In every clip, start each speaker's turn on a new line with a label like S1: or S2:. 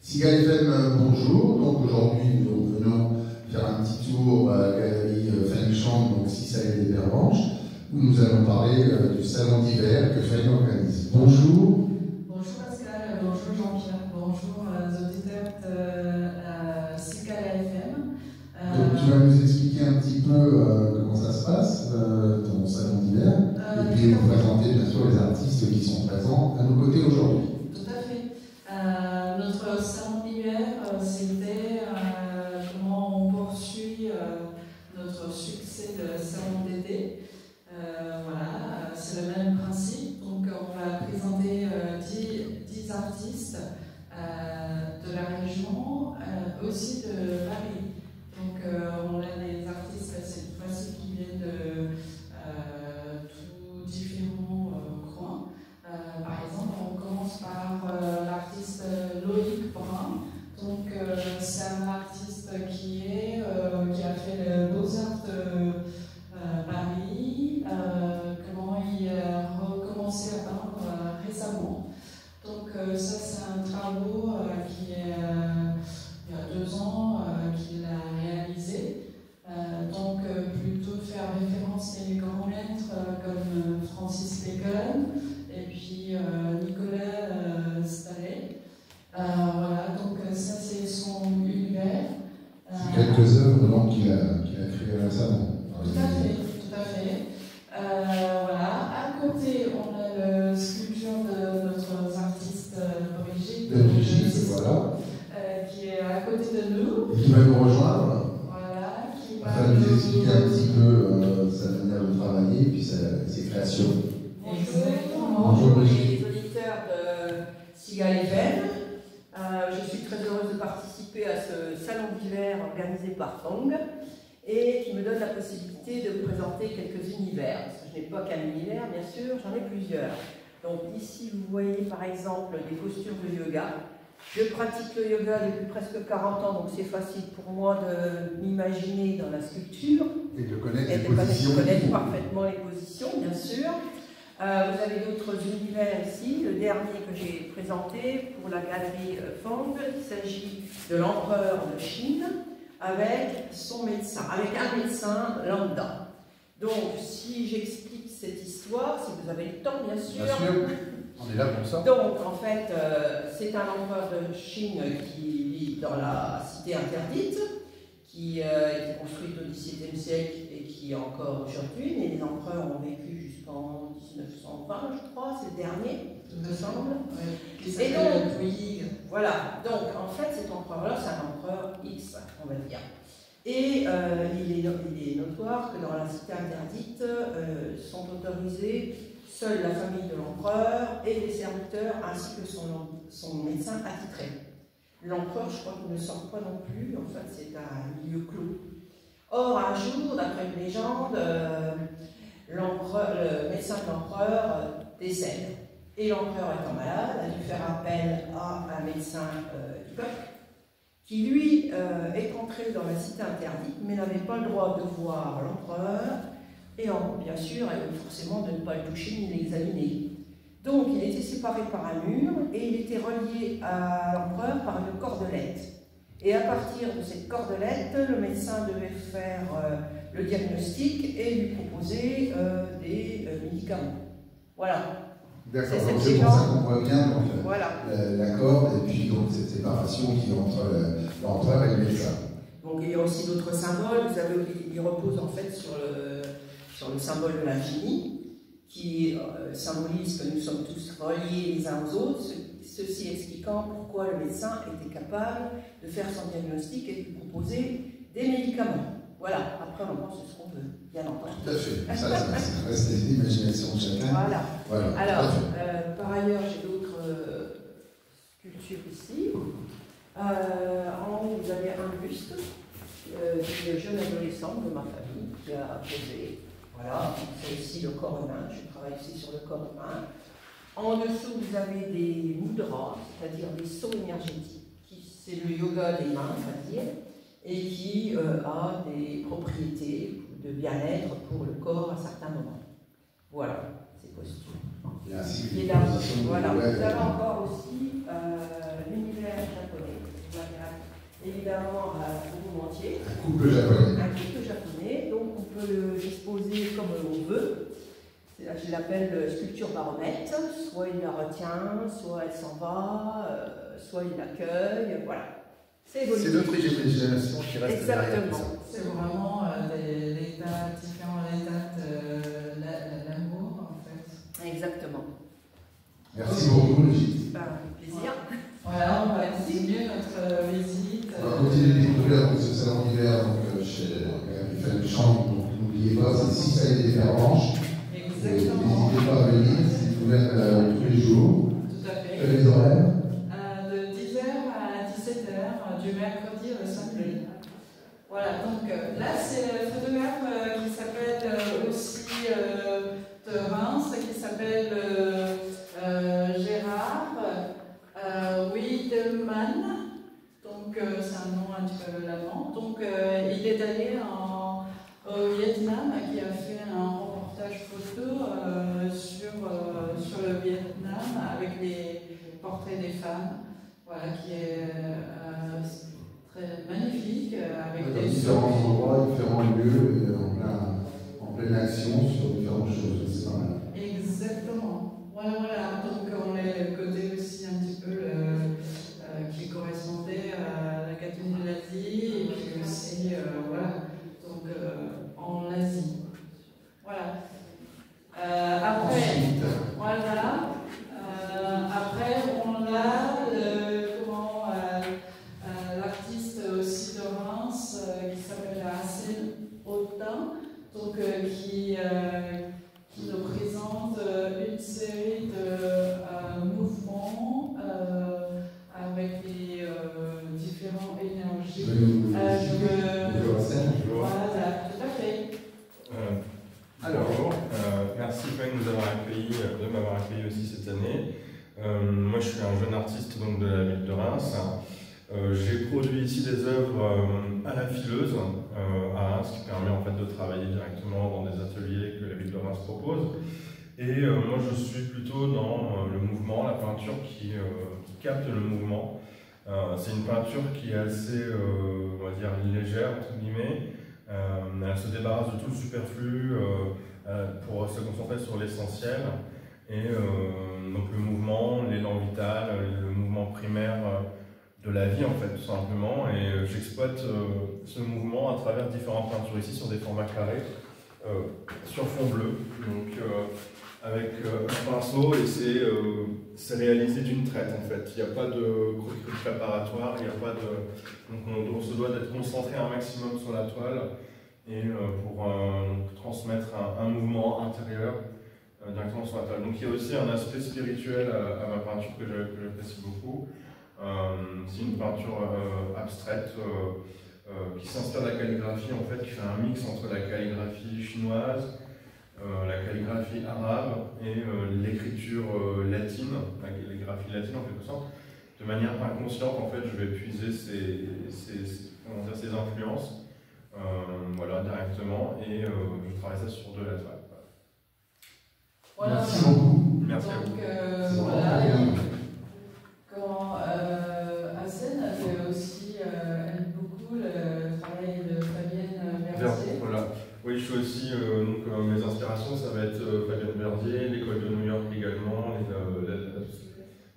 S1: Sigal FM, bonjour. Donc aujourd'hui, nous venons faire un petit tour à la galerie Feng Shan, donc 6 allées des Pervenches, où nous allons parler du salon d'hiver que Feng organise. Bonjour.
S2: Bonjour Pascal, bonjour Jean-Pierre, bonjour aux auditeurs de Sigal FM.
S1: Donc tu vas nous expliquer un petit peu comment ça se passe, ton salon d'hiver, et puis nous présenter bien sûr les artistes qui sont présents à nos côtés aujourd'hui.
S2: Tout à fait. Notre salon d'hiver, c'était comment on poursuit notre succès de salon d'été. Voilà, c'est le même principe. Donc, on va présenter 10 artistes de la région, aussi de Paris. Donc, on a des artistes cette fois-ci qui viennent de tous différents coins. Par exemple, on commence par l'artiste Loïc Brun. Donc, c'est un artiste qui a fait le Beaux-Arts de Paris. Comment il a recommencé à peindre récemment. Donc, ça, c'est un travaux qui est il y a 2 ans qu'il a réalisé. Donc, plutôt faire référence à des grands maîtres comme Francis Bacon et puis Nicolas Stallet. Voilà, donc ça c'est son univers.
S1: C'est quelques œuvres donc qu'il a créées récemment.
S2: Tout à fait, tout à fait. Voilà, à côté on a le sculpture de notre artiste Brigitte.
S1: Voilà.
S2: Qui est à côté de nous.
S1: Et qui va nous rejoindre.
S2: Voilà, qui va
S1: afin de nous expliquer un petit peu sa manière de travailler et puis ses créations.
S3: Bonjour les auditeurs de Sigal FM. Je suis très heureuse de participer à ce salon d'hiver organisé par Feng et qui me donne la possibilité de vous présenter quelques univers. Parce que je n'ai pas qu'un univers, bien sûr, j'en ai plusieurs. Donc ici, vous voyez par exemple des postures de yoga. Je pratique le yoga depuis presque 40 ans, donc c'est facile pour moi de m'imaginer dans la sculpture.
S1: Et de connaître
S3: et
S1: les positions.
S3: De connaître parfaitement les positions, bien sûr. Vous avez d'autres univers ici. Le dernier que j'ai présenté pour la galerie Feng, il s'agit de l'empereur de Chine avec son médecin, avec un médecin lambda. Donc, si j'explique cette histoire, si vous avez le temps, bien sûr.
S1: Bien sûr. On est là pour ça.
S3: Donc, en fait, c'est un empereur de Chine qui vit dans la cité interdite, qui est construite au XVIIe siècle et qui est encore aujourd'hui. Mais les empereurs ont vécu jusqu'en 1920, je crois, c'est le dernier, il me semble.
S2: Et donc,
S3: voilà. Donc, en fait, cet empereur-là, c'est un empereur X, on va dire. Et il est notoire que dans la cité interdite sont autorisés seule la famille de l'empereur et les serviteurs ainsi que son médecin attitré. L'empereur, je crois qu'il ne sort pas non plus, en fait c'est un milieu clos. Or, un jour, d'après une légende, le médecin de l'empereur décède. Et l'empereur étant malade, a dû faire appel à un médecin du peuple, qui lui est entré dans la cité interdite, mais n'avait pas le droit de voir l'empereur, et bien sûr, forcément de ne pas le toucher ni l'examiner. Donc il était séparé par un mur et il était relié à l'empereur par une cordelette. Et à partir de cette cordelette, le médecin devait faire le diagnostic et lui proposer des médicaments. Voilà.
S1: D'accord, donc c'est pour ça qu'on voit bien donc,
S3: voilà.
S1: La corde et puis donc cette séparation qui est entre l'empereur et le médecin.
S3: Donc il y a aussi d'autres symboles. Vous avez, il repose en fait sur le symbole de l'infini, qui symbolise que nous sommes tous reliés les uns aux autres, ceci expliquant pourquoi le médecin était capable de faire son diagnostic et de proposer des médicaments. Voilà, après on pense ce qu'on veut, bien entendu.
S1: Tout à fait, ça reste l'imagination de chacun.
S3: Voilà. Alors, par ailleurs, j'ai d'autres sculptures ici. En haut, vous avez un buste d'une jeune adolescente de ma famille qui a posé. Voilà, c'est ici le corps humain, je travaille ici sur le corps humain. En dessous, vous avez des mudras, c'est-à-dire des sauts énergétiques, c'est le yoga des mains, on va dire, et qui a des propriétés de bien-être pour le corps à certains moments. Voilà, ces postures.
S1: Et ainsi,
S3: voilà. Vous avez encore aussi l'univers japonais. talent au monde entier.
S1: Un couple japonais.
S3: Un couple japonais, donc on peut l'exposer comme on veut. Je l'appelle sculpture baronette, soit il la retient, soit elle s'en va, soit il l'accueille, voilà. C'est
S1: C'est notre imagination qui reste derrière tout ça.
S2: C'est vraiment l'état, différents états de l'amour, en fait.
S3: Exactement.
S1: Merci beaucoup, Brigitte.
S3: Avec plaisir.
S2: Voilà, on va continuer notre visite.
S1: On va continuer de découvrir ce salon d'hiver chez Galerie Fenechon. Donc n'oubliez pas, c'est 6 salles des Ferranches.
S2: Exactement.
S1: N'hésitez pas à venir, c'est ouvert tous les jours.
S2: Tout à fait.
S1: Les horaires
S2: de 10h à 17h, du mercredi au samedi. Voilà, donc là c'est le photographe qui s'appelle aussi de Reims, qui s'appelle Gérard Wiedemann. Donc c'est un nom un petit peu allemand. Donc il est allé au Vietnam, qui a fait un reportage photo sur le Vietnam avec les portraits des femmes, voilà, qui est très magnifique, avec des
S1: différents endroits, différents lieux, et en pleine action sur différentes choses. C'est pas mal.
S2: Exactement. Voilà. Donc on est le côté aussi un petit peu qui correspondait à la Catholique de l'Asie, et puis aussi, voilà, donc en Asie. Voilà. Après, on a l'artiste aussi de Reims qui s'appelle Racine Autain, donc qui nous présente une série de mouvements avec des différentes énergies. Voilà, tout à fait.
S4: Bonjour, merci Fanny de m'avoir accueilli aussi cette année. Moi je suis un jeune artiste donc, de la ville de Reims. J'ai produit ici des œuvres à la fileuse à Reims, qui permet en fait de travailler directement dans des ateliers que la ville de Reims propose. Et moi je suis plutôt dans le mouvement, la peinture qui capte le mouvement. C'est une peinture qui est assez, on va dire, légère entre guillemets. Elle se débarrasse de tout le superflu pour se concentrer sur l'essentiel. Et donc le mouvement, l'élan vital, le mouvement primaire de la vie en fait tout simplement. Et j'exploite ce mouvement à travers différentes peintures ici sur des formats carrés, sur fond bleu. Donc avec un pinceau, et c'est réalisé d'une traite en fait. Il n'y a pas de croquis préparatoire, il n'y a pas de... Donc on se doit d'être concentré un maximum sur la toile et pour transmettre un mouvement intérieur directement sur la toile. Donc il y a aussi un aspect spirituel à ma peinture que j'apprécie beaucoup. C'est une peinture abstraite qui s'inspire de la calligraphie en fait, qui fait un mix entre la calligraphie chinoise, la calligraphie arabe et l'écriture latine, la calligraphie latine en quelque sorte. De manière inconsciente, en fait, je vais puiser ces influences, voilà, directement, et je travaille ça sur de la toile.
S2: Voilà.
S1: Merci beaucoup.
S4: Merci à vous.
S1: C'est
S2: Voilà.
S1: vraiment bien.
S2: Quand Hassen avait aussi aime beaucoup le travail de Fabienne Verdier.
S4: Voilà. Oui, je suis aussi, donc, mes inspirations, ça va être Fabienne Verdier, l'école de New York également,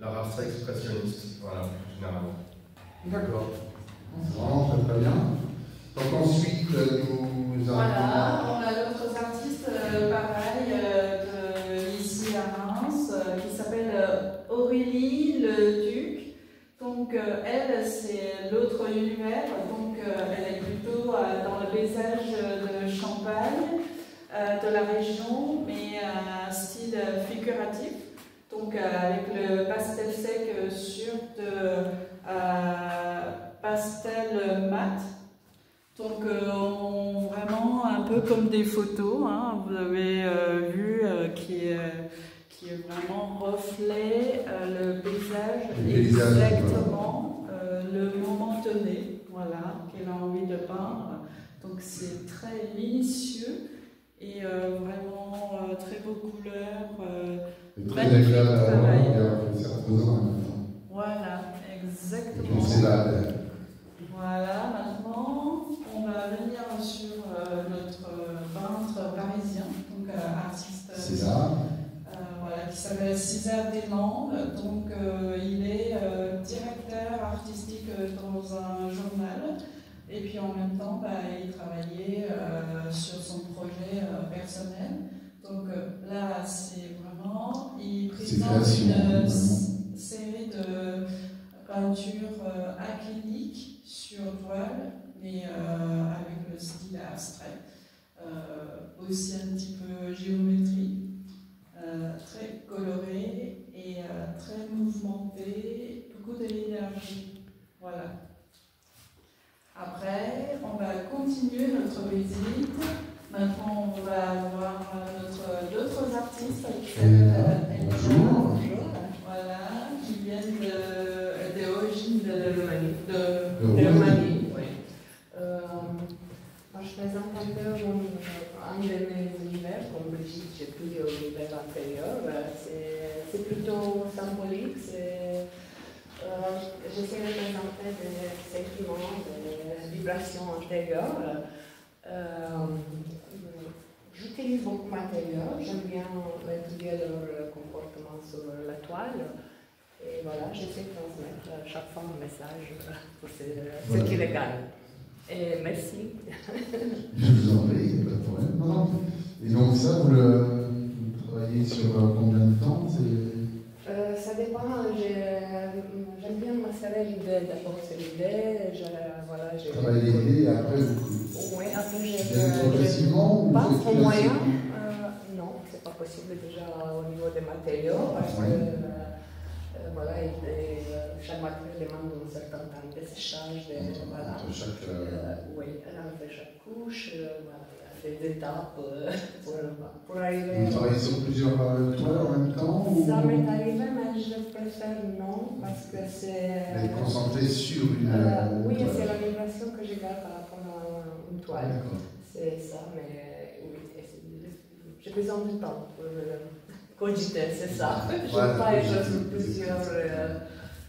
S4: l'art abstrait expressionniste, voilà, généralement.
S1: D'accord. C'est vraiment très très bien. Donc ensuite, nous
S2: Voilà, on a d'autres artistes pareil ici à Reims qui s'appelle Aurélie Leduc. Donc elle, c'est l'autre univers, donc elle est plutôt dans le paysage de Champagne, de la région, mais un style figuratif. Donc avec le pastel sec sur de pastel mat. Donc vraiment un peu comme des photos, hein, vous avez vu, qui est vraiment reflet le paysage, exactement le moment donné, voilà, qu'elle a envie de peindre. Donc c'est très minutieux et vraiment très beaux couleurs, magnifique travail. Voilà, exactement.
S1: Et puis c'est là.
S2: Voilà. César-Deslandes, donc il est directeur artistique dans un journal, et puis en même temps il travaillait sur son projet personnel. Donc là c'est vraiment, il présente une série de peintures acryliques sur toile, mais avec le style abstrait, aussi un petit peu géométrie. Très coloré et très mouvementé, beaucoup d'énergie. Voilà. Après, on va continuer notre visite. Maintenant, on va voir d'autres artistes qui s'appellent
S1: bonjour.
S2: Voilà, qui viennent d'origine de
S5: Roumanie. Oui. Je présente un peu un de mes univers, comme Brigitte, j'ai pris l'univers intérieur. C'est plutôt symbolique, j'essaie de présenter des sentiments, des vibrations intérieures. J'utilise beaucoup matériaux, j'aime bien étudier leur comportement sur la toile. Et voilà, j'essaie de transmettre chaque fois un message pour ceux qui regardent. Et merci.
S1: Je vous en prie, il n'y a pas de problème. Non. Et donc ça, vous travaillez sur combien de temps?
S5: Ça dépend. J'aime bien mascarer l'idée. D'abord, c'est l'idée.
S1: Travailler l'idée et après vous...
S5: Oui, après
S1: progressivement ou
S5: pas au moyen. Non, c'est pas possible déjà au niveau des matériaux parce que voilà, chaque matériel demande un certain temps de séchage. Voilà. Oui, entre chaque couche, voilà, des étapes pour arriver.
S1: Vous travaillez sur plusieurs toiles en même temps
S5: Ça m'est arrivé, mais je préfère non, parce que c'est.
S1: Mais concentré sur une.
S5: Oui,
S1: toile.
S5: c'est la vibration que je garde par rapport à une toile. C'est ça, mais oui, j'ai besoin du temps pour cogiter, c'est ça. Je ne veux pas être sur plusieurs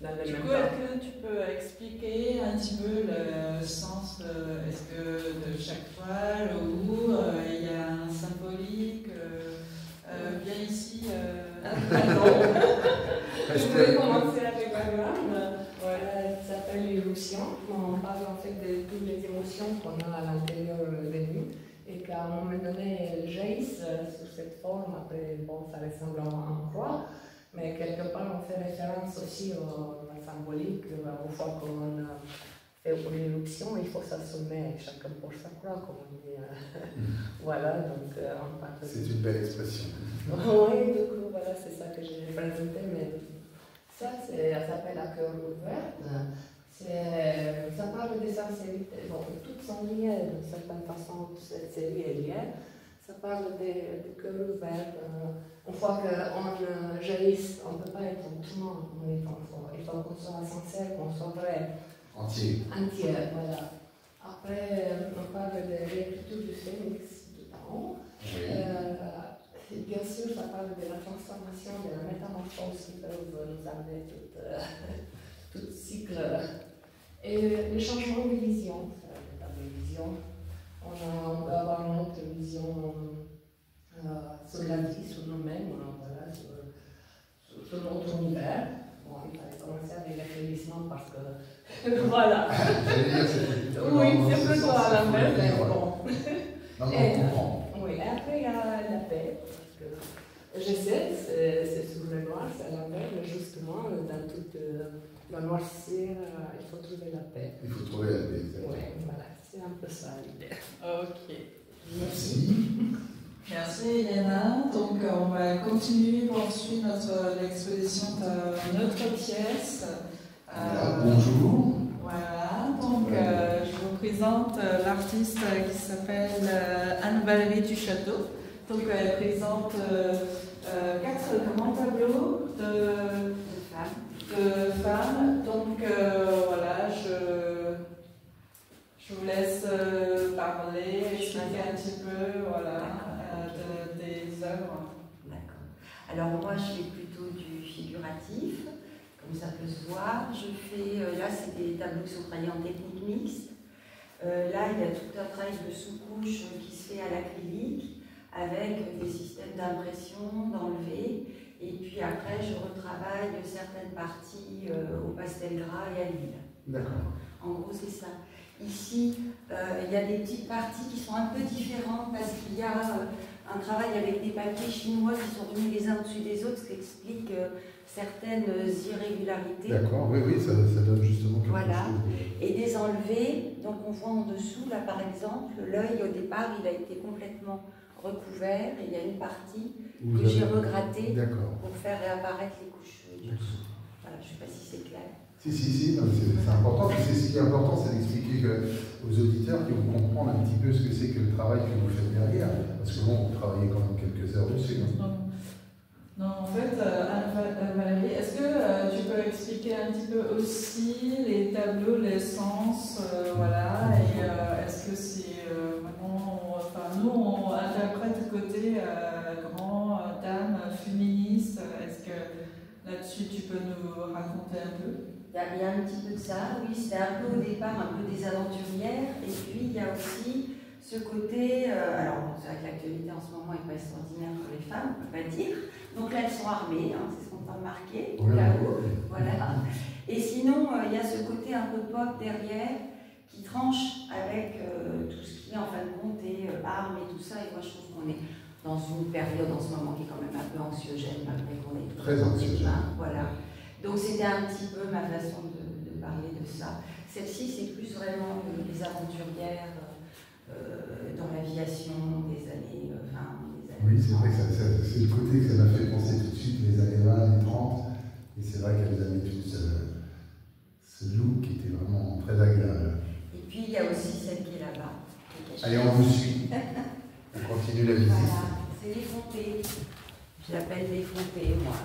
S5: dans le même temps.
S2: Est-ce que tu peux expliquer un petit peu le sens est-ce que de chaque toile ou il y a un symbolique viens ici.
S5: Je vais commencer avec un gramme. Voilà, ça s'appelle l'éruption. On parle en fait de toutes les émotions qu'on a à l'intérieur de nous et qu'à un moment donné, elles jaillissent sous cette forme. Après, bon, ça ressemble à une croix, mais quelque part, on fait référence aussi au symbolique. Une fois qu'on fait une éruption, il faut s'assommer, chacun pour sa croix, comme on dit. Voilà, donc on parle.
S1: C'est une belle expression.
S5: Oui, du coup, voilà, c'est ça que j'ai présenté, mais ça s'appelle La cœur ouverte. Ça parle des sincérités. Bon, toutes sont liées d'une certaine façon, cette série est liée. Ça parle du cœur ouvert. Une fois qu'on jaillisse, on ne peut pas être autrement. Il faut qu'on soit sincère, qu'on soit vrai.
S1: Entier,
S5: voilà. Après, on parle de l'écriture du phénix du temps.
S1: oui.
S5: Bien sûr, ça parle de la transformation, de la métamorphose qui peuvent nous amener tout cycle. Et le changement de vision, la vision. On peut avoir une autre vision sur la vie, sur nous-mêmes, voilà, sur notre univers. Bon, il fallait commencer avec l'éclaircissement parce que. Voilà. Oui, c'est plutôt à l'envers, mais bon.
S1: Non, on comprend.
S5: Oui, et après il y a la paix. Je sais, c'est sur le noir, c'est à l'envers, mais justement, dans toute la noirceur, il faut trouver la paix.
S1: Il faut trouver la paix.
S5: Oui, voilà, c'est un peu ça l'idée.
S2: Ok.
S1: Merci.
S2: Merci Elena. Donc on va continuer, poursuivre l'exposition de notre pièce.
S1: Bonjour.
S2: Voilà, donc je vous présente l'artiste qui s'appelle Anne-Valérie Duchâteau. Donc elle présente 4 tableaux de femmes. Donc voilà, je vous laisse parler, expliquer un petit peu des œuvres.
S6: D'accord. Alors moi je fais plutôt du figuratif, comme ça peut se voir. Je fais, là c'est des tableaux qui sont travaillés en technique mixte. Là il y a tout un travail de sous-couche qui se fait à l'acrylique, avec des systèmes d'impression, d'enlevé, Et puis après, je retravaille certaines parties au pastel gras et à l'huile.
S1: D'accord.
S6: En gros, c'est ça. Ici, il y a des petites parties qui sont un peu différentes parce qu'il y a un travail avec des papiers chinois qui sont remis les uns au-dessus des autres, ce qui explique certaines irrégularités.
S1: D'accord, oui, oui, ça donne justement quelque
S6: voilà.
S1: chose.
S6: Et des enlevés, donc on voit en dessous, là par exemple, l'œil au départ, il a été complètement recouvert et il y a une partie que j'ai regratté pour faire réapparaître les couches du dessous. Voilà, je ne sais pas si c'est clair.
S1: Si, c'est important. Puis ce qui est important, c'est d'expliquer aux auditeurs qui vont comprendre un petit peu ce que c'est que le travail que vous faites derrière. Parce que bon, vous travaillez quand même quelques heures dessus.
S2: Non, en fait, Valérie, est-ce que tu peux expliquer un petit peu aussi les tableaux, les sens, voilà, et est-ce que c'est vraiment, enfin, nous on interprète côté grand, dame, féministe, est-ce que là-dessus tu peux nous raconter un peu?
S6: Il y a un petit peu de ça, oui, c'était un peu au départ un peu des aventurières, et puis il y a aussi ce côté, alors c'est vrai que l'actualité en ce moment n'est pas extraordinaire pour les femmes, on ne peut pas dire, donc là elles sont armées, hein, c'est ce qu'on peut remarquer, au cas où, voilà. Et sinon, il y a ce côté un peu pop derrière, qui tranche avec tout ce qui en fin de compte est armes et tout ça, et moi je trouve qu'on est dans une période en ce moment qui est quand même un peu anxiogène, malgré qu'on est
S1: très anxiogène.
S6: Voilà. Donc c'était un petit peu ma façon de parler de ça. Celle-ci, c'est plus vraiment les aventurières dans l'aviation des années 20, des années 30.
S1: Oui, c'est vrai que c'est le côté que ça m'a fait penser tout de suite, les années 20, les 30. Et c'est vrai qu'elles avaient tous ce look qui était vraiment très agréable.
S6: Et puis il y a aussi celle qui est là-bas.
S1: Allez, on vous suit. On continue la visite.
S6: Voilà, c'est l'effrontée. Je l'appelle l'effrontée, moi.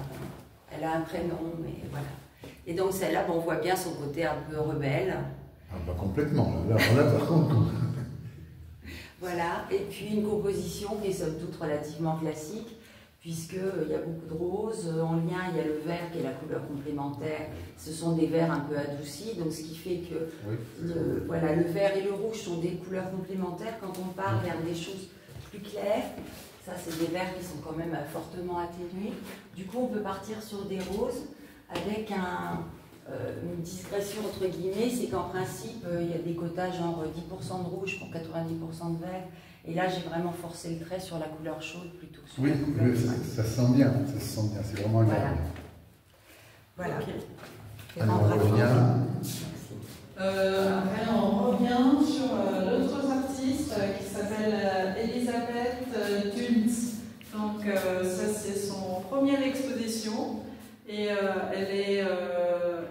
S6: Elle a un prénom, mais voilà. Et donc celle-là, bon, on voit bien son côté un peu rebelle.
S1: Ah, pas complètement, là par contre.
S6: Voilà, et puis une composition qui est somme toute relativement classique, puisqu'il y a beaucoup de roses. En lien, il y a le vert qui est la couleur complémentaire. Ce sont des verts un peu adoucis, donc ce qui fait que voilà, le vert et le rouge sont des couleurs complémentaires. Quand on part vers des choses plus claires, ça c'est des verts qui sont quand même fortement atténués. Du coup, on peut partir sur des roses avec une discrétion entre guillemets, c'est qu'en principe, il y a des quotas genre 10% de rouge pour 90% de vert. Et là, j'ai vraiment forcé le trait sur la couleur chaude plutôt que sur la couleur
S1: ça se sent bien, c'est vraiment agréable.
S6: Voilà.
S1: Alors, on revient.
S2: Après, on revient sur l'autre artiste qui s'appelle Elisabeth Dunz. Donc, ça, c'est son première exposition. Et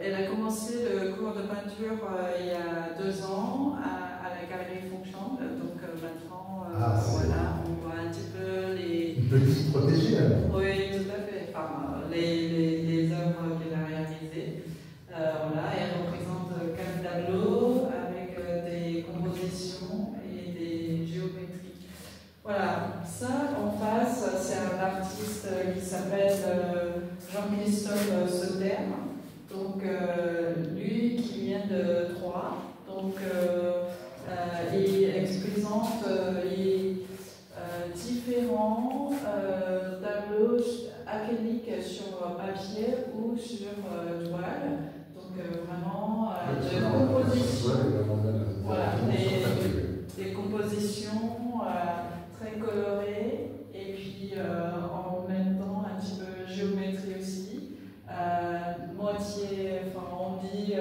S2: elle a commencé le cours de peinture il y a 2 ans à la Galerie Fonction. Donc maintenant, voilà, on voit un petit peu les...
S1: Une petite protégée alors.
S2: Oui, tout à fait. Enfin, les œuvres qu'elle a réalisées. Voilà, elle représente 4 tableaux avec des compositions et des géométries. Voilà, ça en face, c'est un artiste qui s'appelle Jean-Christophe Sauter. Donc, lui qui vient de Troyes. Donc, il présente différents tableaux acryliques sur papier ou sur toile. Donc, vraiment de compositions. Voilà, des compositions très colorées et puis en même temps un petit peu géométrie aussi. Moitié, enfin on dit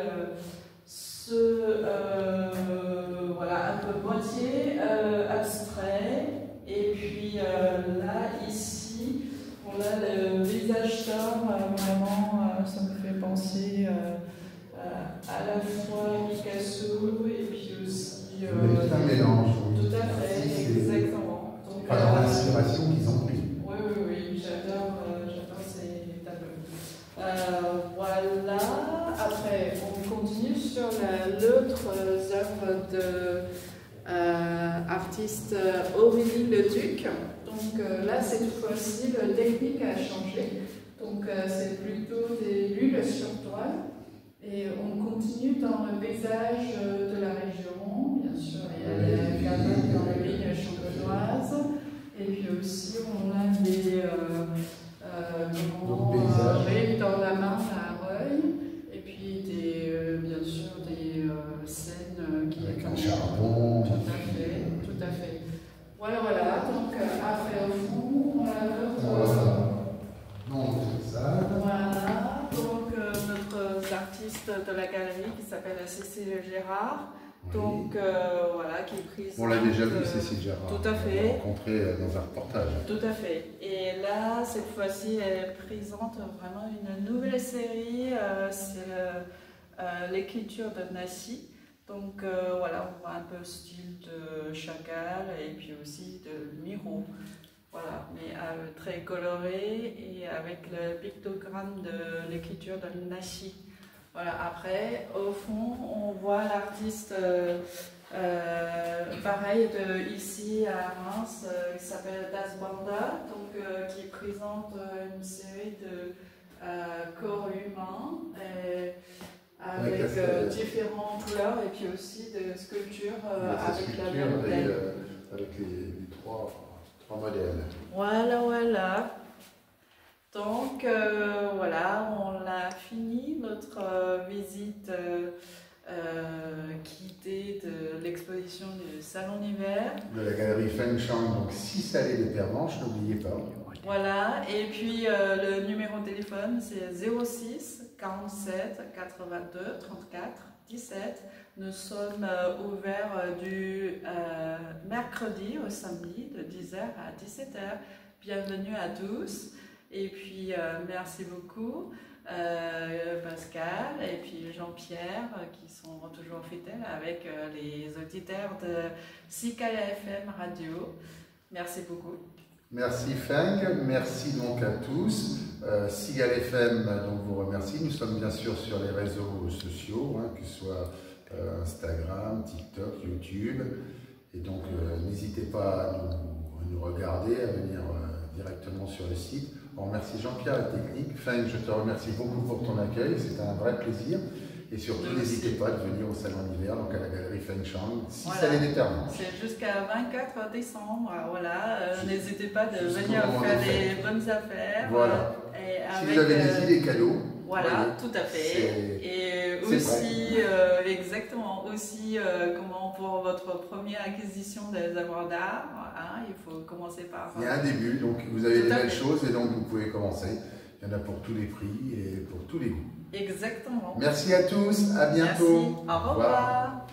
S2: voilà, un peu moitié abstrait. Et puis là, ici, on a le visage d'homme, vraiment, ça me fait penser à la fois Picasso et puis aussi.
S1: C'est un mélange.
S2: Tout à fait, exactement. Donc,
S1: dans l'inspiration qu'ils ont pris.
S2: Oui, j'adore ces tableaux. Voilà, après, on continue sur l'autre œuvre de artiste Aurélie Leduc. Donc là, cette fois-ci, la technique a changé. Donc c'est plutôt des bulles sur toile. Et on continue dans le paysage de la région. Bien sûr, il y a des cabanes dans les lignes champenoises. Et puis aussi, on a des vraiment riche dans la Marne à Reuil, et puis bien sûr des scènes qui
S1: avec un charbon.
S2: Tout à fait. Voilà, donc après au fond, on a
S1: Donc c'est ça.
S2: Voilà, donc notre artiste de la galerie qui s'appelle Cécile Gérard.
S1: Oui.
S2: Donc voilà, qui est prise.
S1: On l'a déjà vu, Cécile Gérard.
S2: Tout à fait.
S1: On l'a rencontré dans un reportage.
S2: Tout à fait. Et là, cette fois-ci, elle présente vraiment une nouvelle série. C'est l'écriture de Nassi. Donc voilà, on voit un peu le style de Chagall et puis aussi de Miro. Voilà, mais très coloré et avec le pictogramme de l'écriture de Nassi. Voilà, après, au fond, on voit l'artiste pareil de ici à Reims, qui s'appelle Das Banda, donc qui présente une série de corps humains avec différentes couleurs et puis aussi de sculptures avec la même modèle.
S1: Avec les trois modèles.
S2: Voilà. Donc voilà, on a fini notre visite guidée de l'exposition du Salon d'hiver. De
S1: la galerie Feng Shang, donc 6 allées des Pervenches, n'oubliez pas.
S2: Voilà, et puis le numéro de téléphone c'est 06 47 82 34 17. Nous sommes ouverts du mercredi au samedi de 10h à 17h. Bienvenue à tous. Et puis, merci beaucoup Pascal et puis Jean-Pierre qui sont toujours fidèles avec les auditeurs de Cigale FM Radio. Merci beaucoup.
S1: Merci Feng, merci donc à tous. Cigale FM donc vous remercie. Nous sommes bien sûr sur les réseaux sociaux, que ce soit Instagram, TikTok, YouTube. Et donc n'hésitez pas à nous regarder, à venir directement sur le site. On remercie Jean-Pierre la technique. Feng, je te remercie beaucoup pour ton accueil, c'était un vrai plaisir. Et surtout, n'hésitez pas à venir au Salon d'hiver, donc à la galerie Feng Shang, si ça les détermine.
S2: C'est jusqu'à 24 décembre, voilà. N'hésitez pas de venir faire des bonnes affaires.
S1: Voilà.
S2: Et
S1: si vous avez des idées cadeaux.
S2: Voilà, tout à fait. Et aussi, exactement, aussi, comment pour votre première acquisition des œuvres d'art, il faut commencer par...
S1: Il y a un début, donc vous avez des belles choses et donc vous pouvez commencer. Il y en a pour tous les prix et pour tous les goûts.
S2: Exactement.
S1: Merci à tous, à bientôt.
S2: Merci. Au revoir.